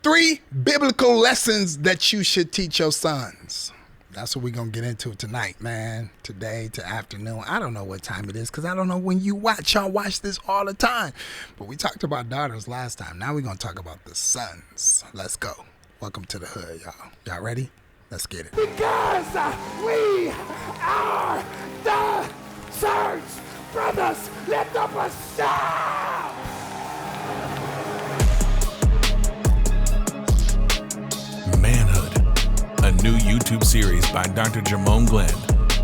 3 biblical lessons that you should teach your sons. That's what we're going to get into tonight, man. Today to afternoon. I don't know what time it is because I don't know when you watch. Y'all watch this all the time. But we talked about daughters last time. Now we're going to talk about the sons. Let's go. Welcome to the hood, y'all. Y'all ready? Let's get it. Because we are the church. Brothers, lift up a shout. Manhood, a new YouTube series by Dr. Jermone Glenn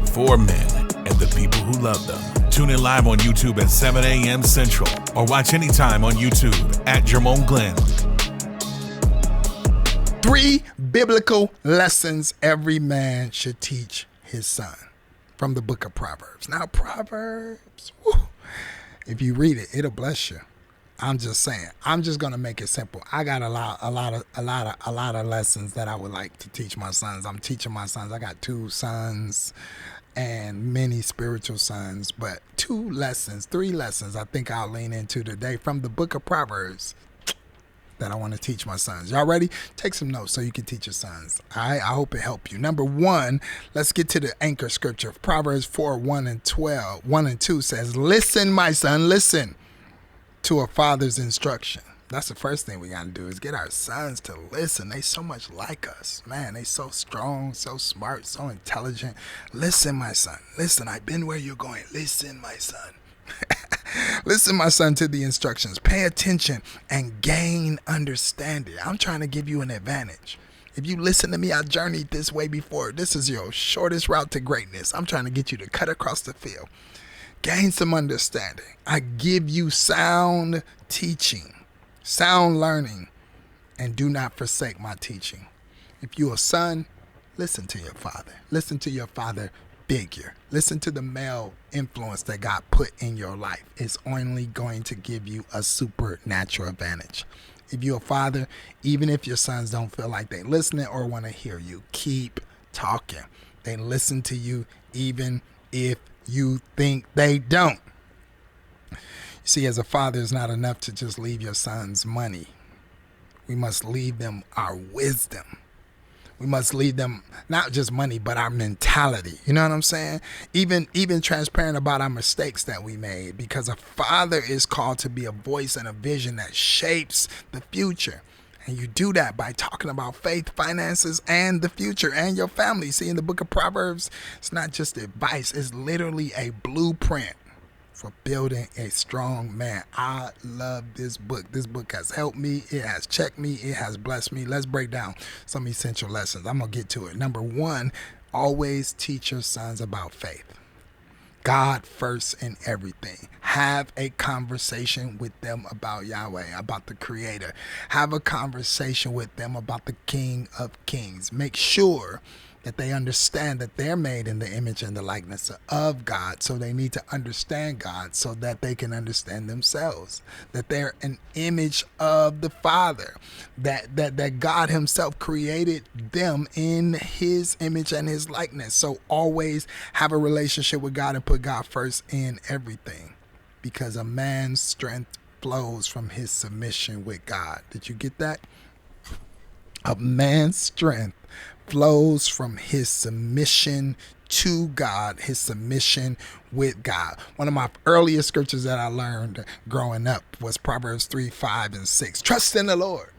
for men and the people who love them. Tune in live on YouTube at 7 a.m. Central or watch anytime on YouTube at Jermone Glenn. 3 biblical lessons every man should teach his son from the book of Proverbs. Now, Proverbs, if you read it, it'll bless you. I'm just saying. I'm just gonna make it simple. I got a lot of lessons that I would like to teach my sons. I'm teaching my sons. I got 2 sons and many spiritual sons, but 3 lessons I think I'll lean into today from the book of Proverbs that I want to teach my sons. Y'all ready? Take some notes so you can teach your sons. All right, I hope it helped you. Number 1, let's get to the anchor scripture. Proverbs 4:1 and 2 says, "Listen, my son, listen to a father's instruction." That's the first thing we got to do is get our sons to listen. They so much like us. Man, they so strong, so smart, so intelligent. Listen, my son. Listen, I've been where you're going. Listen, my son. Listen, my son, to the instructions. Pay attention and gain understanding. I'm trying to give you an advantage. If you listen to me, I journeyed this way before. This is your shortest route to greatness. I'm trying to get you to cut across the field. Gain some understanding. I give you sound teaching, sound learning, and do not forsake my teaching. If you're a son, listen to your father. Listen to your father figure. Listen to the male influence that God put in your life. It's only going to give you a supernatural advantage. If you're a father, even if your sons don't feel like they listening or want to hear you, keep talking. They listen to you even if you think they don't. You see, as a father, it's not enough to just leave your sons money. We must leave them our wisdom. We must leave them not just money, but our mentality. You know what I'm saying? Even transparent about our mistakes that we made, because a father is called to be a voice and a vision that shapes the future. And you do that by talking about faith, finances, and the future and your family. See, in the book of Proverbs, it's not just advice. It's literally a blueprint for building a strong man. I love this book. This book has helped me. It has checked me. It has blessed me. Let's break down some essential lessons. I'm going to get to it. Number 1, always teach your sons about faith. God first in everything. Have a conversation with them about Yahweh, about the Creator. Have a conversation with them about the King of Kings. Make sure that they understand that they're made in the image and the likeness of God. So they need to understand God so that they can understand themselves, that they're an image of the Father, that God himself created them in his image and his likeness. So always have a relationship with God and put God first in everything, because a man's strength flows from his submission with God. Did you get that? A man's strength flows from his submission to God, his submission with God. One of my earliest scriptures that I learned growing up was Proverbs 3:5-6. Trust in the Lord,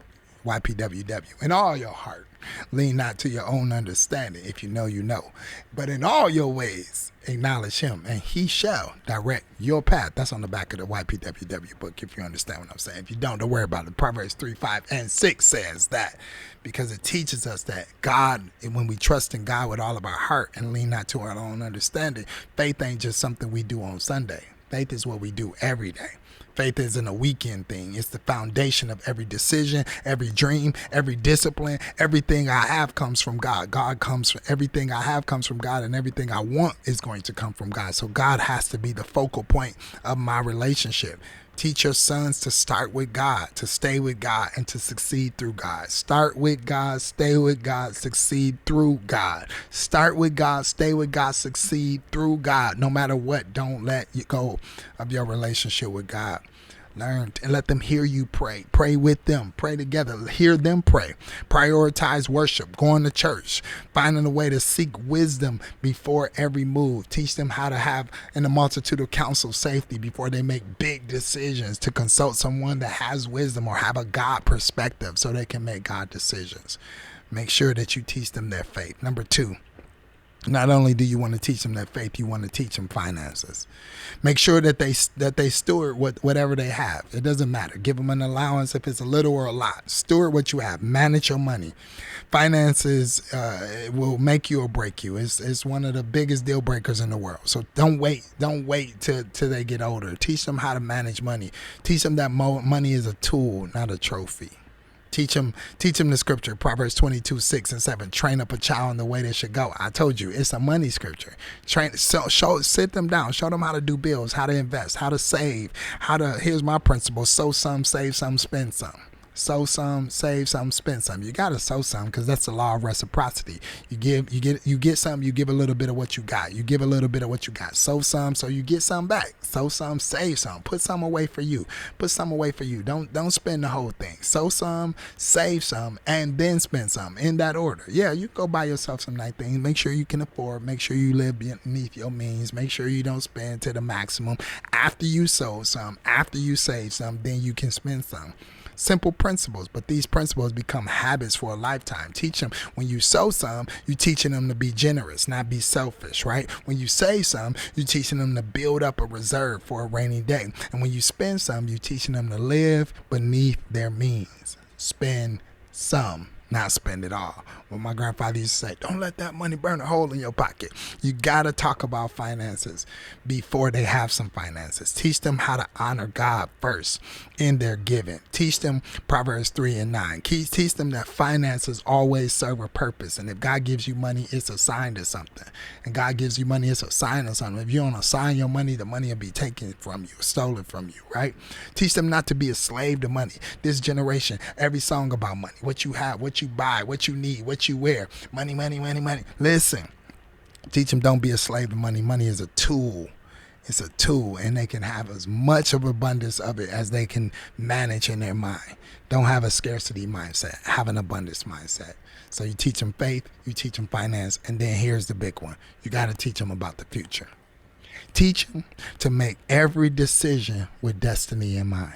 YPWW, in all your heart. Lean not to your own understanding. If you know, you know. But in all your ways, acknowledge him, and he shall direct your path. That's on the back of the YPWW book, if you understand what I'm saying. If you don't worry about it. Proverbs 3:5-6 says that, because it teaches us that God, when we trust in God with all of our heart and lean not to our own understanding, faith ain't just something we do on Sunday. Faith is what we do every day. Faith isn't a weekend thing. It's the foundation of every decision, every dream, every discipline. Everything I have comes from God. Everything I have comes from God, and everything I want is going to come from God. So God has to be the focal point of my relationship. Teach your sons to start with God, to stay with God, and to succeed through God. Start with God, stay with God, succeed through God. Start with God, stay with God, succeed through God. No matter what, don't let you go of your relationship with God. Learn and let them hear you pray. Pray with them. Pray together. Hear them pray. Prioritize worship. Going to church. Finding a way to seek wisdom before every move. Teach them how to have in a multitude of counsel safety before they make big decisions. To consult someone that has wisdom or have a God perspective so they can make God decisions. Make sure that you teach them their faith. Number 2. Not only do you want to teach them that faith, you want to teach them finances. Make sure that they steward whatever they have. It doesn't matter. Give them an allowance if it's a little or a lot. Steward what you have. Manage your money. Finances will make you or break you. It's one of the biggest deal breakers in the world. So don't wait. Don't wait till they get older. Teach them how to manage money. Teach them that money is a tool, not a trophy. Teach them the scripture, Proverbs 22:6-7. Train up a child in the way they should go. I told you, it's a money scripture. Sit them down. Show them how to do bills, how to invest, how to save, here's my principle: sow some, save some, spend some. Sow some, save some, spend some. You got to sow some because that's the law of reciprocity. You get some, you give a little bit of what you got. You give a little bit of what you got. Sow some so you get some back. Sow some, save some. Put some away for you. Put some away for you. Don't spend the whole thing. Sow some, save some, and then spend some in that order. Yeah, you go buy yourself some nice things. Make sure you can afford. Make sure you live beneath your means. Make sure you don't spend to the maximum. After you sow some, after you save some, then you can spend some. Simple principles, but these principles become habits for a lifetime. Teach them when you sow some, you're teaching them to be generous, not be selfish, right? When you save some, you're teaching them to build up a reserve for a rainy day. And when you spend some, you're teaching them to live beneath their means. Spend some, not spend it all. Well, my grandfather used to say, don't let that money burn a hole in your pocket. You got to talk about finances before they have some finances. Teach them how to honor God first in their giving. Teach them Proverbs 3:9. Teach them that finances always serve a purpose. And if God gives you money, it's assigned to something. And God gives you money, it's assigned to something. If you don't assign your money, the money will be taken from you, stolen from you, right? Teach them not to be a slave to money. This generation, every song about money, what you have, what you buy, what you need, what you wear. Money, money, money, money. Listen, teach them don't be a slave to money. Money is a tool. It's a tool, and they can have as much of abundance of it as they can manage in their mind. Don't have a scarcity mindset. Have an abundance mindset. So you teach them faith, you teach them finance, and then here's the big one. You got to teach them about the future. Teach them to make every decision with destiny in mind.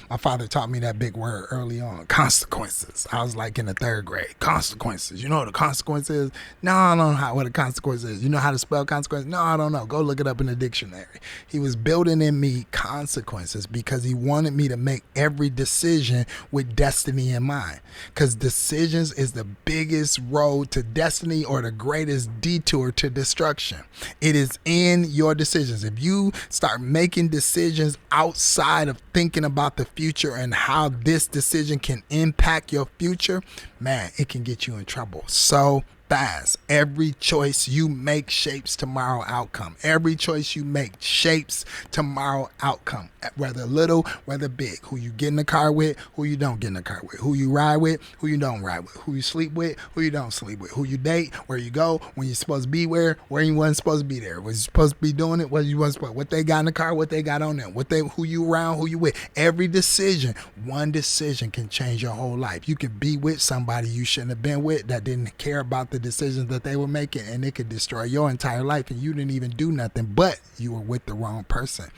My father taught me that big word early on, consequences. I was like in the 3rd grade. Consequences. You know what a consequence is? No, I don't know what a consequence is. You know how to spell consequence? No, I don't know. Go look it up in the dictionary. He was building in me consequences because he wanted me to make every decision with destiny in mind. Because decisions is the biggest road to destiny or the greatest detour to destruction. It is in your decisions. If you start making decisions outside of thinking about the future and how this decision can impact your future, man, it can get you in trouble so fast. Every choice you make shapes tomorrow outcome. Every choice you make shapes tomorrow outcome, whether little, whether big. Who you get in the car with, who you don't get in the car with. Who you ride with, who you don't ride with. Who you sleep with, who you don't sleep with. Who you date, where you go, when you're supposed to be where you wasn't supposed to be there. Was you supposed to be doing it, what you wasn't supposed to. What they got in the car, what they got on them. Who you around, who you with. Every decision, one decision can change your whole life. You can be with somebody you shouldn't have been with that didn't care about the decisions that they were making, and it could destroy your entire life, and you didn't even do nothing, but you were with the wrong person.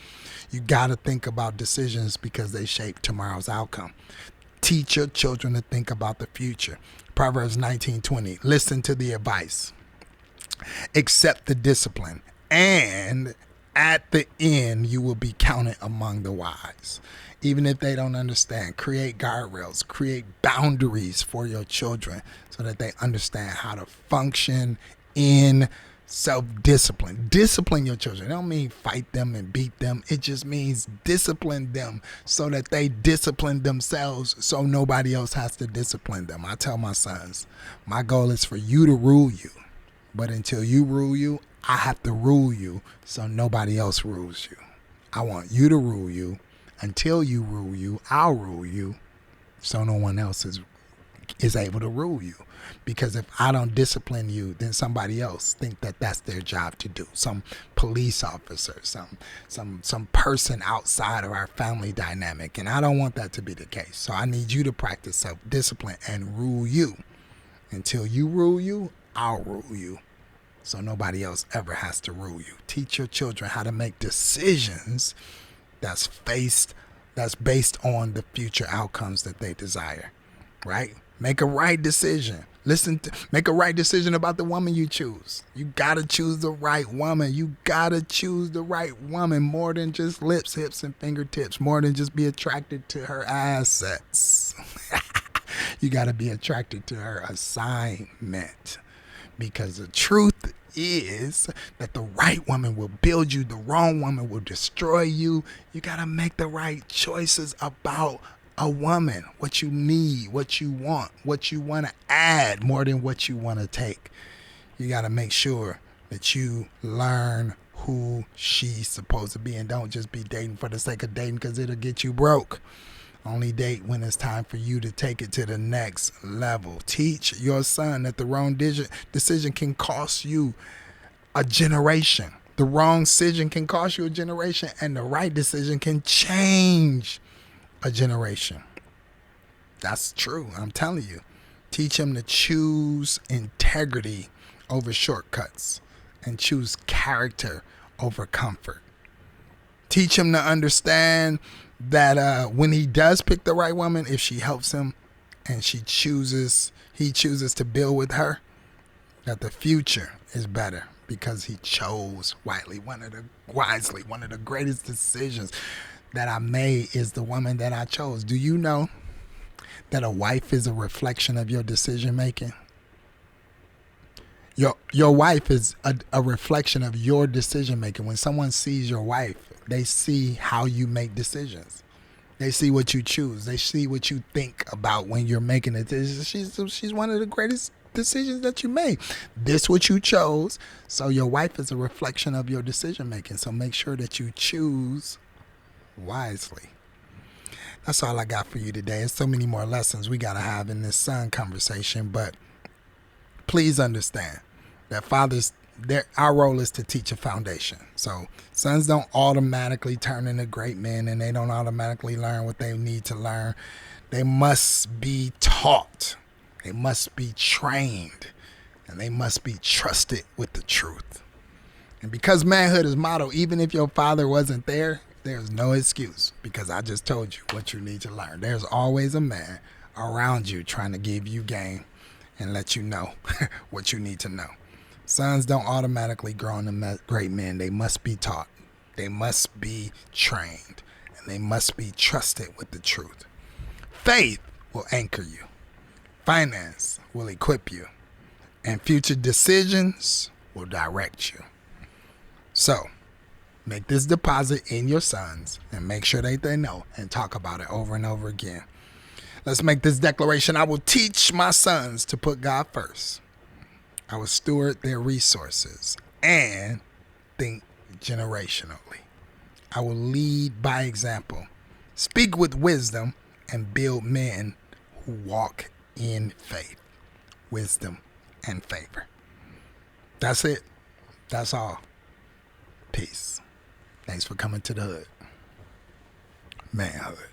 You got to think about decisions because they shape tomorrow's outcome. Teach your children to think about the future. Proverbs 19:20. Listen to the advice. Accept the discipline, and at the end you will be counted among the wise. Even if they don't understand, create guardrails, create boundaries for your children so that they understand how to function in self-discipline. Discipline your children. It don't mean fight them and beat them. It just means discipline them so that they discipline themselves so nobody else has to discipline them. I tell my sons, my goal is for you to rule you. But until you rule you, I have to rule you so nobody else rules you. I want you to rule you. Until you rule you, I'll rule you so no one else is able to rule you. Because if I don't discipline you, then somebody else think that that's their job to do. Some police officer, some person outside of our family dynamic. And I don't want that to be the case. So I need you to practice self-discipline and rule you. Until you rule you, I'll rule you. So nobody else ever has to rule you. Teach your children how to make decisions that's based on the future outcomes that they desire. Right? Make a right decision. Make a right decision about the woman you choose. You gotta choose the right woman. You gotta choose the right woman more than just lips, hips, and fingertips. More than just be attracted to her assets. You gotta be attracted to her assignment. Because the truth is that the right woman will build you. The wrong woman will destroy you. You gotta make the right choices about a woman, what you need, what you want to add more than what you want to take. You got to make sure that you learn who she's supposed to be and don't just be dating for the sake of dating because it'll get you broke. Only date when it's time for you to take it to the next level. Teach your son that the wrong decision can cost you a generation. The wrong decision can cost you a generation, and the right decision can change a generation. That's true. I'm telling you. Teach him to choose integrity over shortcuts and choose character over comfort. Teach him to understand that when he does pick the right woman, if she helps him and he chooses to build with her, that the future is better because he chose wisely. One of the greatest decisions that I made is the woman that I chose. Do you know that a wife is a reflection of your decision making? Your wife is a reflection of your decision making. When someone sees your wife, they see how you make decisions. They see what you choose. They see what you think about when you're making a decision. She's one of the greatest decisions that you made. This what you chose. So your wife is a reflection of your decision making. So make sure that you choose wisely. That's all I got for you today. There's so many more lessons we got to have in this son conversation, but please understand that fathers, our role is to teach a foundation. So sons don't automatically turn into great men, and they don't automatically learn what they need to learn. They must be taught. They must be trained, and they must be trusted with the truth. And because manhood is modeled, even if your father wasn't there, there's no excuse, because I just told you what you need to learn. There's always a man around you trying to give you game and let you know what you need to know. Sons don't automatically grow into great men. They must be taught. They must be trained. And they must be trusted with the truth. Faith will anchor you. Finance will equip you. And future decisions will direct you. So, make this deposit in your sons and make sure that they know and talk about it over and over again. Let's make this declaration. I will teach my sons to put God first. I will steward their resources and think generationally. I will lead by example, speak with wisdom, and build men who walk in faith, wisdom, and favor. That's it. That's all. Peace. Thanks for coming to the hood. Manhood.